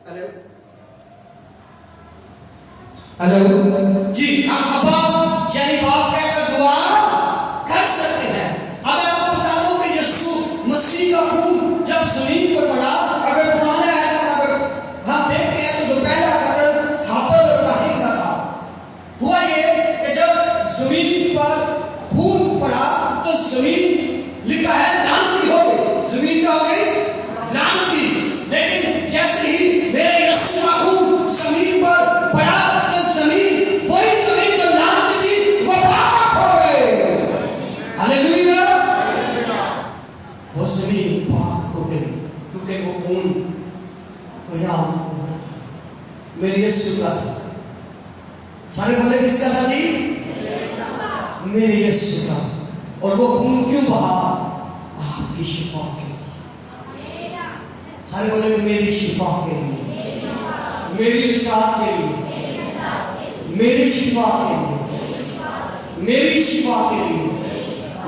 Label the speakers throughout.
Speaker 1: Hello hello जी, हम अब्बा यानी बाप कहकर दुआ कर सकते हैं। अब मैं आपको बता दूं कि यीशु मसीह का खून जब जमीन पर पड़ा, अगर पुराने आयत में अगर हम देखते हैं तो जो पहला कत्ल हाबिल और काबिल का था, हुआ ये कि जब जमीन पर खून पड़ा तो जमीन लिखा है लानती हो गई। जमीन क्या हो गई? लानती। लेकिन जैसे ही मेरे यीशु का खून जमीन पर पड़ा तो जमीन, वही जमीन जो लानती थी, वो पाक हो गई। हालेलुया। वो जमीन पाक हो गई क्योंकि वो खून खुदा का था, मेरे यीशु का था। सारे बोले किसका था जी? मेरे यीशु का। और वो खून क्यों बहा? आपकी शिफा के लिए। सारे बोले मेरी शिफा के लिए, मेरी निजात के लिए, मेरी शिफा के लिए, मेरी शिफा के लिए,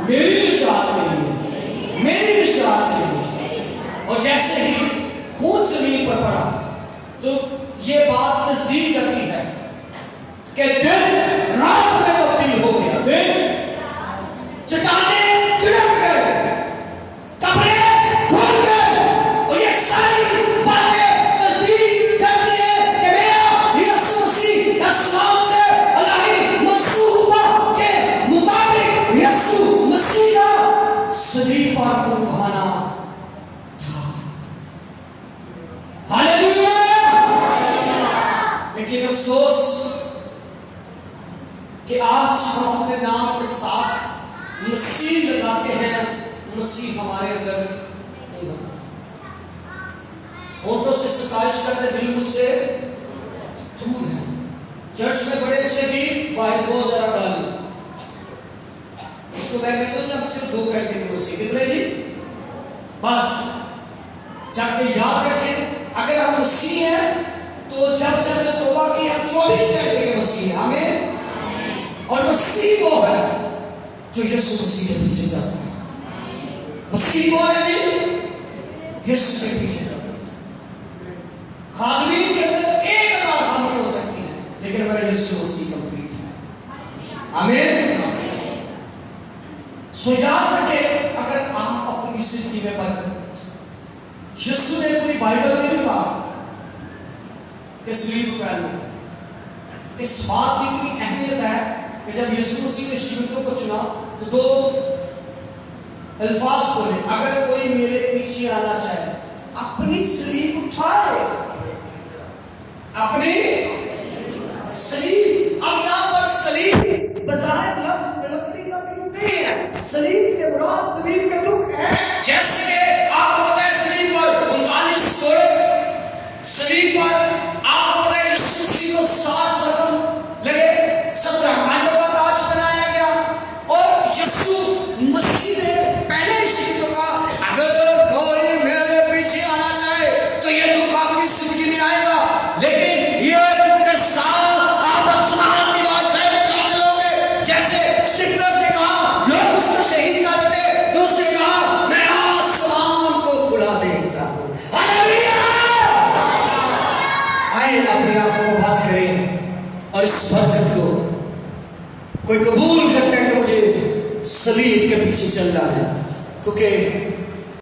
Speaker 1: मेरी निजात के लिए, मेरी निजात के लिए। और जैसे ही खून जमीन पर पड़ा तो ये बात तस्दीक करती है कि दिन रात में तब्दील हो गया। दिन चट्टानें तिड़क गए, कब्रें खुल गए। और ये सारी बातें तस्दीक करती है कि मेरा यीशु मसीह आसमान से इलाही मंसूबा के मुताबिक यीशु मसीह का सलीब पर खून बहाना था। हालेलुया। लेकिन अफसोस कि आज हम अपने नाम के साथ मसीह लगाते हैं, मसीह हमारे अंदर नहीं होता। होठों से सताइश करते, दिल मुझसे दूर है। चर्च में बड़े अच्छे गीत, बाहर बहुत ज्यादा गाली। इसको मैं कहता हूँ जब सिर्फ 2 घंटे की मसीह, कितने जी? बस जाके याद रखें, अगर हम मसीह हैं तो जब से हमने तौबा की, हम 24 घंटे के मसीह हैं। हमें और मसीह वो है जो यीशु मसीह के पीछे चलता है। मसीह कौन है जी? यीशु के पीछे चलता है। खादमीन के अंदर 1000 खादमी हो सकती है, लेकिन मेरा यीशु मसीह कंप्लीट है। आमीन। सो याद रखें, अगर आप अपनी जिंदगी में बरकत, यीशु ने पूरी बाइबल में नहीं कहा कि सलीब पहन लो। इस बात की इतनी अहमियत है कि जब यीशु मसीह ने शिष्यों को चुना तो 2 अल्फाज बोले, अगर कोई मेरे पीछे आना चाहे अपनी सलीब उठाए, अपनी सलीब। अब यहाँ पर सलीब बजाय लफ्ज लकड़ी का नहीं है, सलीब से मुराद सलीब के दुख है। जैसे कि आपको पता है सलीब पर 39 कोड़े, सलीब पर आपको पता है यीशु मसीह को 60 जख्म लगे, 17 कांटों का ताज बनाया गया। और यीशु मसीह ने पहले ही शिष्यों को कहा, अगर कोई मेरे पीछे आना चाहे तो ये दुख आपकी जिंदगी में आएगा, लेकिन ये दुख के साथ आप आसमान की बादशाही में दाखिल होंगे। जैसे स्टिफनस ने कहा लोग उसको शहीद कर देते, तो उसने कहा मैं आसमान को खुला देखता हूं। हालेलुया। आए अपनी आंखों को बंद करें और इस बरकत को कोई कबूल करता है कि मुझे सलीब के पीछे चलना है, क्योंकि